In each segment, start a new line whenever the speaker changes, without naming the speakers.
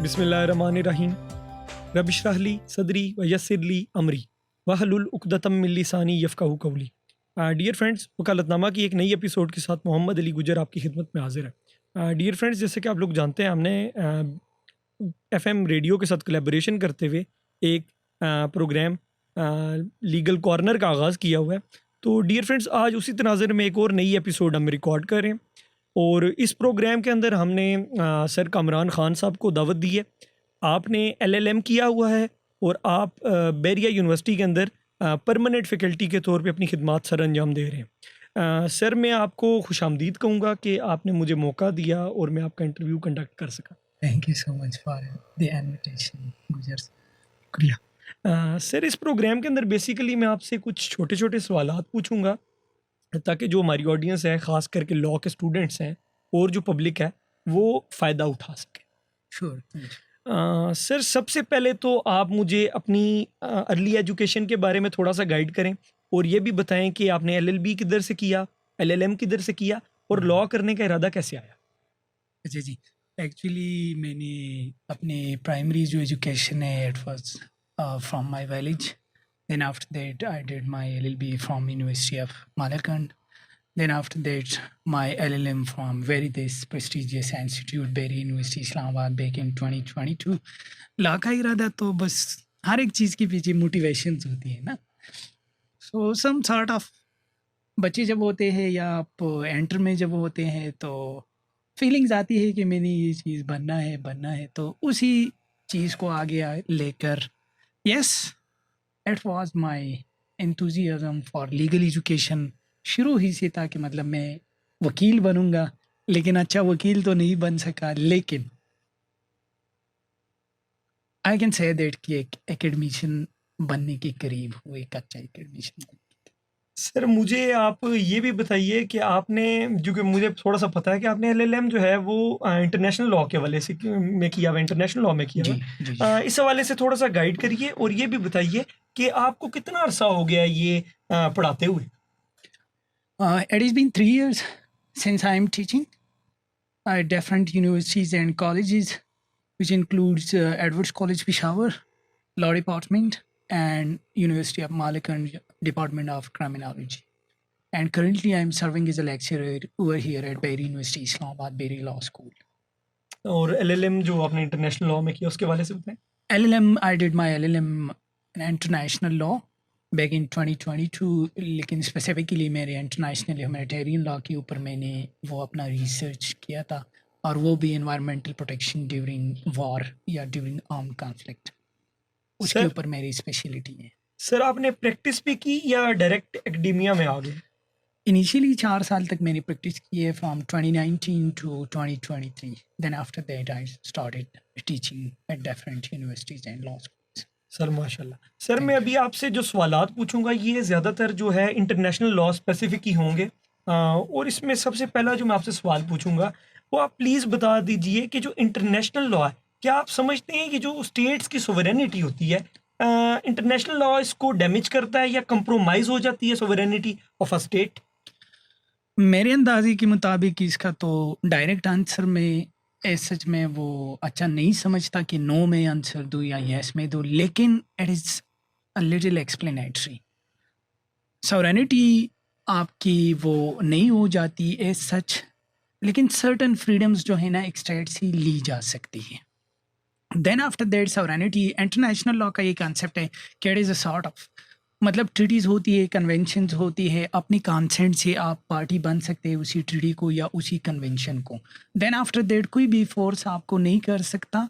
बिस्मिल्लाहिर्रहमानिर्रहीम रबिशरहली सदरी व यस्सिरली अमरी वहलुल उक़दतम मिन लिसानी यफ़क़हू क़ौली। डियर फ्रेंड्स, वकालतनामा की एक नई एपिसोड के साथ मोहम्मद अली गुजर आपकी खिदमत में हाजिर है। डियर फ्रेंड्स, जैसे कि आप लोग जानते हैं, हमने एफएम रेडियो के साथ कोलैबोरेशन करते हुए एक प्रोग्राम लीगल कॉर्नर का आगाज़ किया हुआ है। तो डियर फ्रेंड्स, आज उसी तनाज़र में एक और नई एपिसोड हम रिकॉर्ड कर रहे हैं और इस प्रोग्राम के अंदर हमने सर कामरान ख़ान साहब को दावत दी है। आपने एलएलएम किया हुआ है और आप बैरिया यूनिवर्सिटी के अंदर परमानेंट फ़ैकल्टी के तौर पे अपनी खिदमात सर अंजाम दे रहे हैं। सर, मैं आपको खुशामदीद कहूँगा कि आपने मुझे मौका दिया और मैं आपका इंटरव्यू कंडक्ट कर सका।
Thank you so much for the invitation, Gujar.
शुक्रिया। सर, इस प्रोग्राम के अंदर बेसिकली मैं आपसे कुछ छोटे छोटे सवालात पूछूंगा ताकि जो हमारी ऑडियंस है, ख़ास करके लॉ के स्टूडेंट्स हैं और जो पब्लिक है, वो फ़ायदा उठा सके।
Sure.
सर, सबसे पहले तो आप मुझे अपनी अर्ली एजुकेशन के बारे में थोड़ा सा गाइड करें और ये भी बताएं कि आपने एलएलबी किधर से किया, एलएलएम किधर से किया और लॉ करने का इरादा कैसे आया।
अच्छा जी, एक्चुअली मैंने अपने प्राइमरी जो एजुकेशन है it was from my village. Then after that I did my LLB from University of Malakand. Then after that my LLM from very this prestigious institute Berry University Islamabad back in 2022. ला का इरादा तो बस हर एक चीज़ के पीछे motivations होती है ना. सो सम सॉर्ट ऑफ बच्चे जब होते हैं या आप एंटर में जब होते हैं तो फीलिंग्स आती है कि मैंने ये चीज़ बनना है तो उसी चीज़ को आगे लेकर yes it was my enthusiasm for legal education शुरू ही से था कि मतलब मैं वकील बनूंगा, लेकिन अच्छा वकील तो नहीं बन सका, लेकिन आई कैन से दैट कि एक एकेडमिशियन बनने के करीब हुए, एक अच्छा एकेडमिशियन.
सर, मुझे आप ये भी बताइए कि आपने, जो कि मुझे थोड़ा सा पता है कि आपने एलएलएम जो है वो इंटरनेशनल लॉ के हवाले से में किया हुआ, इंटरनेशनल लॉ में किया
जी
हुआ।
जी
इस हवाले से थोड़ा सा गाइड करिए और ये भी बताइए कि आपको कितना अरसा हो गया ये पढ़ाते हुए।
It has been 3 years since I am teaching at different universities and colleges, which includes Edwards College Peshawar, Law Department, and University of Malakand Department of Criminology. And currently I am serving as a lecturer over here at Berry University Islamabad, Berry Law School.
और LLM जो आपने international law में किया उसके हवाले से बताएं।
LLM, I did my LLM in international law back in 2022, लेकिन स्पेसिफिकली मेरे इंटरनेशनल ह्यूमैनिटेरियन लॉ के ऊपर मैंने वो अपना रिसर्च किया था, और वो भी एनवायरमेंटल प्रोटेक्शन ड्यूरिंग वॉर या ड्यूरिंग आर्म कॉन्फ्लिक्ट, उसके
सर
ऊपर मेरी स्पेशलिटी है.
सर आपने प्रैक्टिस भी की या डायरेक्ट एकेडेमिया में आ गए।
इनिशियली 4 साल तक मैंने प्रैक्टिस की है from 2019 to 2023. Then after that I started teaching at different universities and law schools.
Sir माशाल्लाह। सर, मैं अभी आपसे जो सवालात पूछूंगा ये ज़्यादातर जो है इंटरनेशनल लॉ स्पेसिफिक ही होंगे। और इसमें सबसे पहला जो मैं आपसे सवाल पूछूंगा वो आप प्लीज़ बता दीजिए कि जो इंटरनेशनल लॉ है, क्या आप समझते हैं कि जो स्टेट्स की सोवरेनिटी होती है, इंटरनेशनल लॉ इसको डैमेज करता है या कंप्रोमाइज़ हो जाती है सोवरेनिटी ऑफ अ स्टेट।
मेरे अंदाजे के मुताबिक इसका तो डायरेक्ट आंसर में सच में वो अच्छा नहीं समझता कि नो में आंसर दूँ या यस में दूँ, लेकिन it is a little explanatory. Sovereignty आपकी वो नहीं हो जाती एज सच, लेकिन सर्टन फ्रीडम्स जो है ना एक स्टेट से ली जा सकती है. Then after that sovereignty international law का ये कॉन्सेप्ट है कि it is a sort of, मतलब ट्रीटीज़ होती है, कन्वेंशंस होती है, अपनी कंसेंट से आप पार्टी बन सकते हैं उसी ट्रीटी को या उसी कन्वेंशन को. देन आफ्टर दैट कोई भी फोर्स आपको नहीं कर सकता,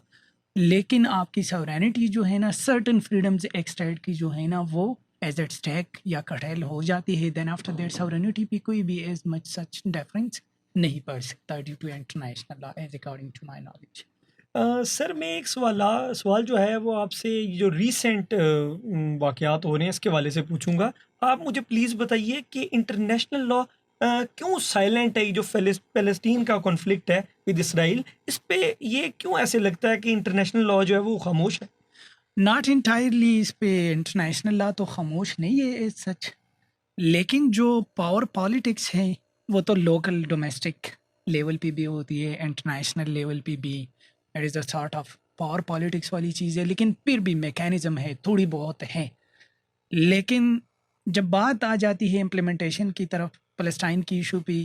लेकिन आपकी सॉवरेनिटी जो है ना सर्टन फ्रीडम्स एक स्टेट की जो है ना वो एज एट स्टैक या कटेल हो जाती है. देन आफ्टर दैट सॉवरेनिटी पे कोई भी एज मच सच डिफरेंस नहीं पड़ सकता due to international law as according to my knowledge.
Sir, मैं एक सवाल जो है वो आपसे जो रीसेंट वाक़यात हो रहे हैं इसके हवाले से पूछूंगा। आप मुझे प्लीज़ बताइए कि इंटरनेशनल लॉ क्यों साइलेंट है। ये जो फ़लस्तीन का कॉन्फ्लिक्ट है विद इसराइल, इस पे ये क्यों ऐसे लगता है कि इंटरनेशनल लॉ जो है वो खामोश है।
नॉट इंटायरली इस पे इंटरनेशनल लॉ तो खामोश नहीं है एज सच, लेकिन जो पावर पॉलिटिक्स है वो तो लोकल डोमेस्टिक लेवल पे भी होती है, इंटरनेशनल लेवल पे भी. It is a sort of power politics वाली चीज़ है, लेकिन फिर भी मैकेनिज़्म है, थोड़ी बहुत है। लेकिन जब बात आ जाती है इम्प्लीमेंटेशन की तरफ, फ़लस्तीन की इशू पे,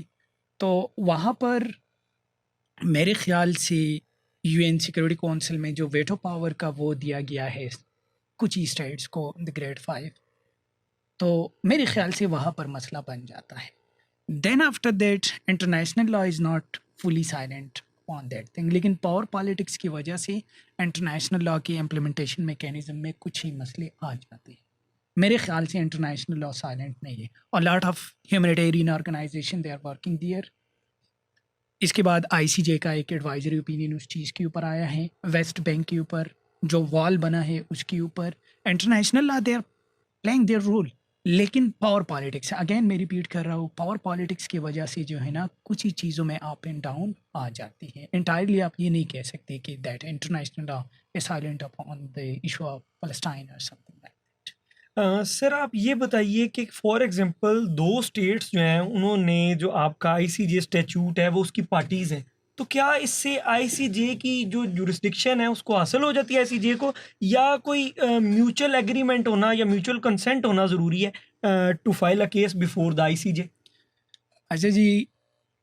तो वहाँ पर मेरे ख़्याल से यूएन सिक्योरिटी काउंसिल में जो वेटो पावर का वो दिया गया है कुछ ही स्टेट्स को, द ग्रेट 5, तो मेरे ख़्याल से वहाँ पर मसला बन जाता है। Then after that international law is not fully silent on that thing, लेकिन पावर पॉलिटिक्स की वजह से इंटरनेशनल लॉ की इम्प्लीमेंटेशन मैकेनिज़्म में कुछ ही मसले आ जाते हैं। मेरे ख़्याल से इंटरनेशनल लॉ साइलेंट नहीं है, और lot of humanitarian organization they are working there. इसके बाद आईसीजे का एक एडवाइजरी ओपिनियन उस चीज़ के ऊपर आया है, वेस्ट बैंक के ऊपर जो वॉल बना है उसके ऊपर। International law they are playing their role, लेकिन पावर पॉलिटिक्स, अगेन मैं रिपीट कर रहा हूँ, पावर पॉलिटिक्स की वजह से जो है ना कुछ ही चीज़ों में अप एंड डाउन आ जाती है। एंटायरली आप ये नहीं कह सकते कि that international law is silent upon the issue of Palestine और समथिंग लाइक।
सर आप ये बताइए कि फॉर एग्जांपल 2 स्टेट्स जो हैं उन्होंने जो आपका आईसीजे स्टैट्यूट है वो उसकी पार्टीज़ हैं। तो क्या इससे आईसीजे की जो जुरिस्डिक्शन है उसको हासिल हो जाती है आईसीजे को, या कोई म्यूचुअल एग्रीमेंट होना या म्यूचुअल कंसेंट होना ज़रूरी है to file a case before the ICJ?
अच्छा जी,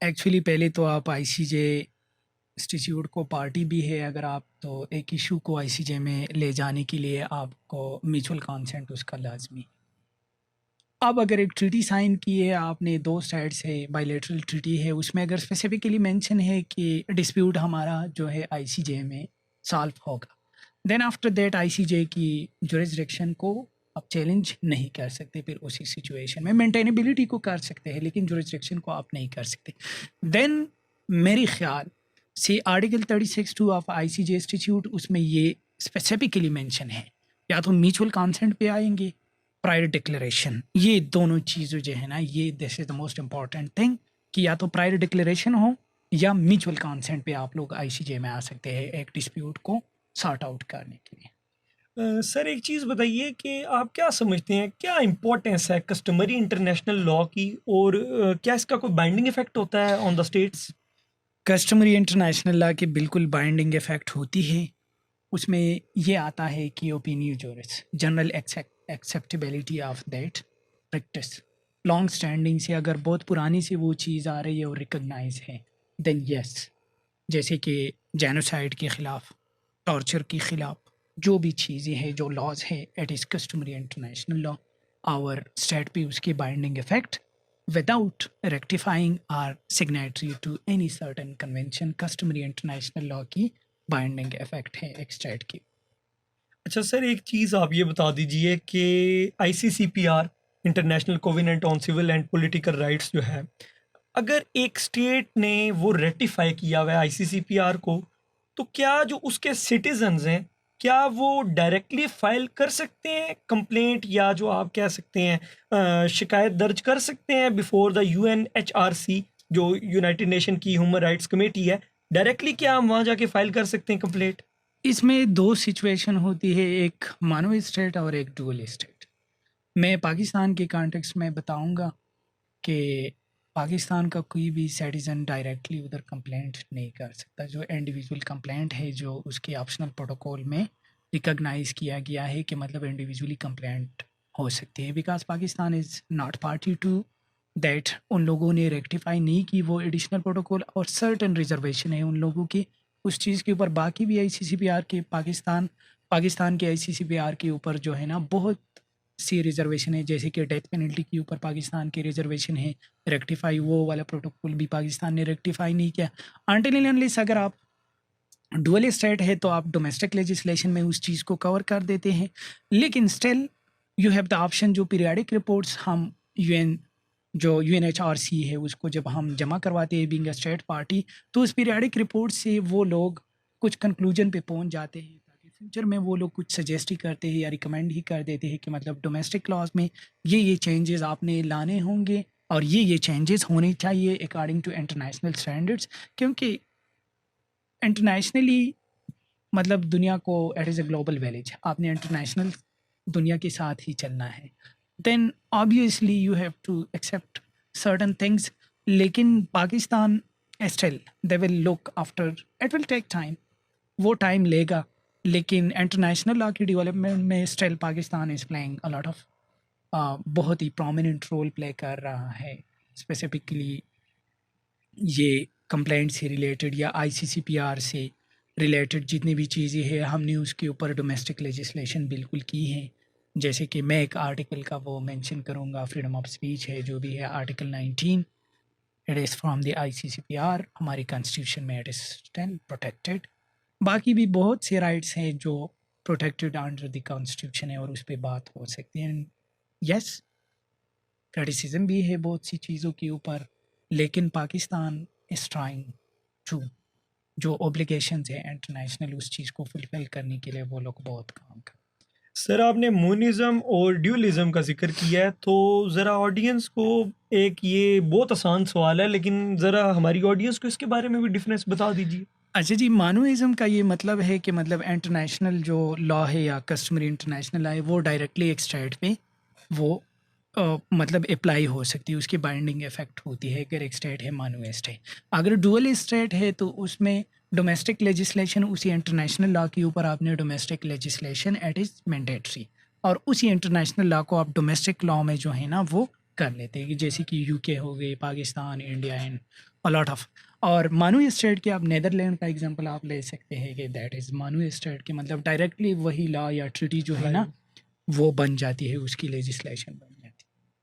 एक्चुअली पहले तो आप आईसीजे इंस्टीट्यूट को पार्टी भी है अगर आप, तो एक इशू को आईसीजे में ले जाने के लिए आपको म्यूचुअल कंसेंट उसका लाजमी। अब अगर एक ट्रीटी साइन की है आपने, दो साइड से बायलैटरल ट्रीटी है, उसमें अगर स्पेसिफिकली मेंशन है कि डिस्प्यूट हमारा जो है आईसीजे में सॉल्व होगा, देन आफ्टर दैट आईसीजे की जुरिसडिक्शन को आप चैलेंज नहीं कर सकते। फिर उसी सिचुएशन में मेंटेनेबिलिटी को कर सकते हैं, लेकिन जुरिसडिक्शन को आप नहीं कर सकते। देन मेरे ख्याल से आर्टिकल 36(2) ऑफ आईसीजे इंस्टीट्यूट, उसमें ये स्पेसिफिकली मेंशन है, या तो म्यूचुअल कंसेंट पे आएंगे, प्रायर डिक्लेरेशन, ये दोनों चीज़ें जो है ना, ये this is the most important thing, कि या तो प्रायर डिक्लेरेशन हो या म्यूचुअल कंसेंट पे आप लोग आईसीजे में आ सकते हैं एक डिस्प्यूट को सॉर्ट आउट करने के लिए।
सर एक चीज़ बताइए कि आप क्या समझते हैं, क्या इम्पोर्टेंस है कस्टमरी इंटरनेशनल लॉ की, और क्या इसका कोई बाइंडिंग इफेक्ट होता है on the states?
Customary international law की बिल्कुल बाइंडिंग इफेक्ट होती है। उसमें ये आता है कि opinio juris, general acceptability of that practice, long standing से अगर बहुत पुरानी से वो चीज़ आ रही है और रिकग्नाइज है, देन यस, जैसे कि जेनोसाइड के ख़िलाफ़, टॉर्चर के ख़िलाफ़, जो भी चीज़ें हैं, जो लॉज है, it is customary international law. Our state पे उसकी binding effect without rectifying or signatory to any certain convention, customary international law की बाइंडिंग इफेक्ट है एक स्टेट की।
अच्छा सर एक चीज़ आप ये बता दीजिए कि ICCPR, international covenant on civil and political rights जो है, अगर एक स्टेट ने वो रेटिफाई किया हुआ है आईसीसीपीआर को, तो क्या जो उसके सिटीजन्स हैं क्या वो डायरेक्टली फाइल कर सकते हैं कंप्लेंट, या जो आप कह सकते हैं शिकायत दर्ज कर सकते हैं बिफोर द यूएनएचआरसी, जो यूनाइटेड नेशन की ह्यूमन राइट्स कमेटी है? डायरेक्टली क्या हम वहाँ जाके फाइल कर सकते हैं कंप्लेंट?
इसमें दो सिचुएशन होती है, एक मानो स्टेट और एक डुअल स्टेट। मैं पाकिस्तान के कॉन्टेक्स्ट में बताऊंगा कि पाकिस्तान का कोई भी सिटीज़न डायरेक्टली उधर कंप्लेंट नहीं कर सकता। जो इंडिविजुअल कंप्लेंट है, जो उसके ऑप्शनल प्रोटोकॉल में रिकॉग्नाइज किया गया है कि मतलब इंडिविजुअली कंप्लेंट हो सकती है, because Pakistan is not party to that. उन लोगों ने रेक्टिफाई नहीं की वो एडिशनल प्रोटोकॉल, और सर्टन रिजर्वेशन है उन लोगों की उस चीज़ के ऊपर। बाकी भी आईसीसीपीआर के पाकिस्तान के आईसीसीपीआर के ऊपर जो है ना बहुत सी रिजर्वेशन है, जैसे कि डेथ पेनल्टी के ऊपर पाकिस्तान की रिजर्वेशन है, रेक्टिफाई वो वाला प्रोटोकॉल भी पाकिस्तान ने रेक्टिफाई नहीं किया। अनटिल एंड अनलेस अगर आप डुअल स्टेट है तो आप डोमेस्टिक लेजिस्लेशन में उस चीज़ को कवर कर देते हैं, लेकिन still you have the option, जो पीरियाडिक रिपोर्ट्स हम यूएन जो यूएनएचआरसी है उसको जब हम जमा करवाते हैं बीइंग अ स्टेट पार्टी, तो उस पीरियाडिक रिपोर्ट से वो लोग कुछ कंक्लूजन पे पहुंच जाते हैं, ताकि फ्यूचर में वो लोग कुछ सजेस्ट ही करते हैं या रिकमेंड ही कर देते हैं कि मतलब डोमेस्टिक लॉज में ये चेंजेस आपने लाने होंगे और ये चेंजेस होने चाहिए अकॉर्डिंग टू इंटरनेशनल स्टैंडर्ड्स, क्योंकि इंटरनेशनली मतलब दुनिया को, it is a global village, आपने इंटरनेशनल दुनिया के साथ ही चलना है। Then obviously you have to accept certain things, लेकिन Pakistan still they will look after, it will take time, वो टाइम लेगा लेकिन इंटरनेशनल लॉ की डेवलपमेंट में still Pakistan is playing a lot of बहुत ही प्रोमिनेंट रोल प्ले कर रहा है। स्पेसिफिकली ये कंप्लेंट से रिलेटेड या आईसीसीपीआर से रिलेटेड जितनी भी चीज़ें हैं, हमने उसके ऊपर डोमेस्टिक लेजिस्लेशन बिल्कुल की है। जैसे कि मैं एक आर्टिकल का वो मेंशन करूँगा, फ्रीडम ऑफ स्पीच है जो भी है, article 19, it is from the ICCPR, हमारी कॉन्स्टिट्यूशन में इट इज़ स्टिल प्रोटेक्टेड। बाकी भी बहुत से राइट्स हैं जो प्रोटेक्टेड अंडर द कॉन्स्टिट्यूशन है और उस पर बात हो सकती है। यस, क्रिटिसिज्म भी है बहुत सी चीज़ों के ऊपर, लेकिन पाकिस्तान इज़ ट्राइंग टू जो ऑब्लिगेशंस है इंटरनेशनल उस चीज़ को फुलफिल करने के लिए वो लोग बहुत काम कर।
सर आपने मोनिज़म और ड्यूलिज़म का जिक्र किया है, तो ज़रा ऑडियंस को एक ये बहुत आसान सवाल है, लेकिन ज़रा हमारी ऑडियंस को इसके बारे में भी डिफरेंस बता दीजिए।
अच्छा जी, मानूइज़्म का ये मतलब है कि मतलब इंटरनेशनल जो लॉ है या कस्टमरी इंटरनेशनल लॉ है वो डायरेक्टली एक स्टेट पे वो मतलब अप्लाई हो सकती है, उसकी बाइंडिंग इफेक्ट होती है अगर एक स्टेट है मानूइस्ट है। अगर डुअल स्टेट है तो उसमें डोमेस्टिक लेजिस्लेशन उसी इंटरनेशनल लॉ के ऊपर आपने domestic legislation it is mandatory, और उसी इंटरनेशनल लॉ को आप डोमेस्टिक लॉ में जो है ना वो कर लेते हैं, जैसे कि यूके हो गई, Pakistan, India and a lot of. और मानू स्टेट के आप नेदरलैंड का एग्जांपल आप ले सकते हैं कि दैट इज़ मानू स्टेट के मतलब डायरेक्टली वही लॉ या ट्रीटी जो है ना वो बन जाती है, उसकी लेजिस्लेशन बन जाती है।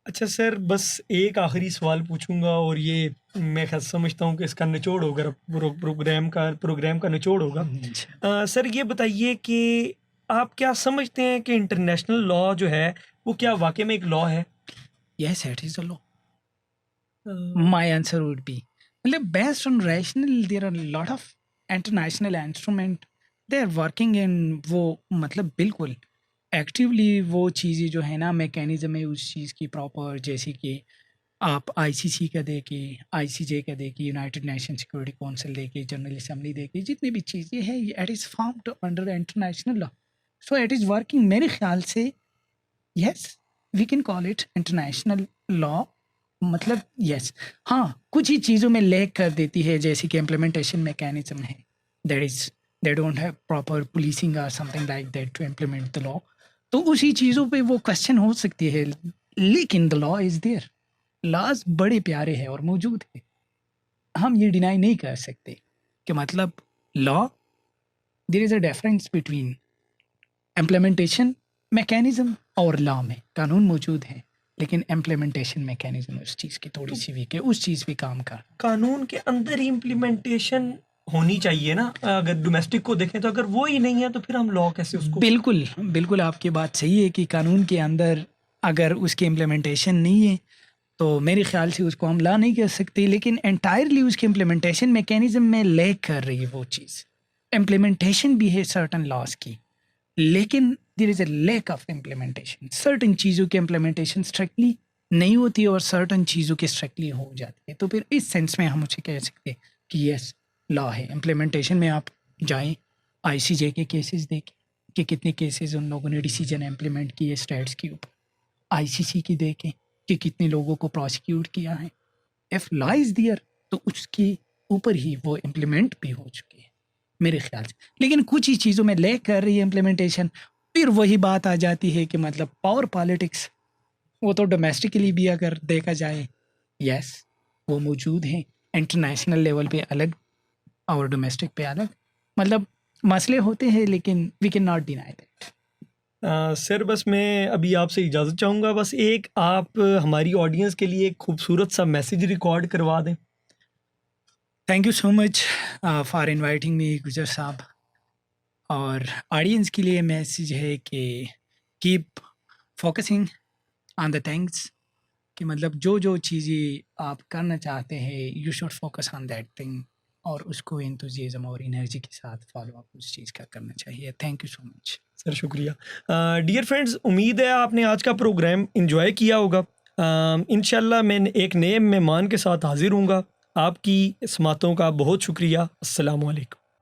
अच्छा सर, बस एक आखिरी सवाल पूछूंगा और ये मैं समझता हूँ कि इसका निचोड़ होगा, प्रोग्राम का निचोड़ होगा।
अच्छा।
सर ये बताइए कि आप क्या समझते हैं कि इंटरनेशनल लॉ जो है वो क्या वाकई में एक लॉ है?
Yes, it is a law.
A,
My answer would be, मतलब based on rational, there are a lot of international instrument, they are working in वो मतलब बिल्कुल एक्टिवली वो चीज़ें जो है ना मैकेनिज्म है उस चीज़ की प्रॉपर, जैसे कि आप आईसीसी का देखिए, आईसीजे का देखिए, यूनाइटेड नेशन सिक्योरिटी काउंसिल देखिए, जनरल असेंबली देखिए, जितनी भी चीज़ें हैं it is formed under international law, so it is working मेरे ख्याल से। Yes, we can call it international law, मतलब यस। हाँ, कुछ ही चीज़ों में लैग कर देती है, जैसे कि इम्प्लीमेंटेशन मैकेनिज्म है, that is they don't have proper policing और something like that to implement the law, तो उसी चीज़ों पे वो क्वेश्चन हो सकती है, लेकिन the law is there, laws बड़े प्यारे हैं और मौजूद है, हम ये डिनाई नहीं कर सकते कि मतलब law, there is a difference between implementation mechanism और लॉ में कानून मौजूद है, लेकिन इम्प्लीमेंटेशन मैकेनिज्म उस चीज़ की थोड़ी सी वीक है, उस चीज़ पे काम कर।
कानून के अंदर ही इम्प्लीमेंटेशन होनी चाहिए ना, अगर डोमेस्टिक को देखें तो अगर वो ही नहीं है तो फिर हम लॉ कैसे उसको?
बिल्कुल, बिल्कुल आपकी बात सही है कि कानून के अंदर अगर उसकी इम्प्लीमेंटेशन नहीं है तो मेरे ख्याल से उसको हम लॉ नहीं कह सकते, लेकिन एंटायरली उसकी इम्प्लीमेंटेशन मैकेनिज्म में लैग कर रही है वो चीज़। इम्प्लीमेंटेशन भी है सर्टन लॉज की, लेकिन there is a lack of implementation, certain चीज़ों की इम्प्लीमेंटेशन स्ट्रिक्टली नहीं होती और सर्टन चीज़ों की स्ट्रिक्टली हो जाती है, तो फिर इस सेंस में हम उसे कह सकते हैं कि यस लॉ है। इम्प्लीमेंटेशन में आप जाएँ, आईसीजे के केसेस देखें कि कितने केसेस उन लोगों ने डिसीजन इम्प्लीमेंट किए स्टेट्स के ऊपर, आईसीसी की देखें कि कितने लोगों को प्रोसिक्यूट किया है। इफ़ लॉ इज़ देयर तो उसके ऊपर ही वो इम्प्लीमेंट भी हो चुकी है मेरे ख्याल से, लेकिन कुछ ही चीज़ों में लैग कर रही है इम्प्लीमेंटेशन। फिर वही बात आ जाती है कि मतलब पावर पॉलिटिक्स, वो तो डोमेस्टिकली भी अगर देखा जाए यस वो मौजूद है, इंटरनेशनल लेवल पे अलग और डोमेस्टिक पे अलग, मतलब मसले होते हैं, लेकिन we can not deny that.
Sir बस मैं अभी आपसे इजाज़त चाहूँगा, बस एक आप हमारी ऑडियंस के लिए एक खूबसूरत सा मैसेज रिकॉर्ड करवा दें।
Thank you so much for inviting me गुजर साहब, और ऑडियंस के लिए मैसेज है कि keep focusing on the things, कि मतलब जो जो चीज़ें आप करना चाहते हैं you should focus on that thing, और उसको एंथुसियाज्म और एनर्जी के साथ फॉलो अप उस चीज़ का करना चाहिए। Thank you so much
sir शुक्रिया। डियर फ्रेंड्स, उम्मीद है आपने आज का प्रोग्राम एंजॉय किया होगा। इंशाल्लाह मैं एक नए मेहमान के साथ हाजिर हूँगा। आपकी समातों का बहुत शुक्रिया। अस्सलामु अलैकुम।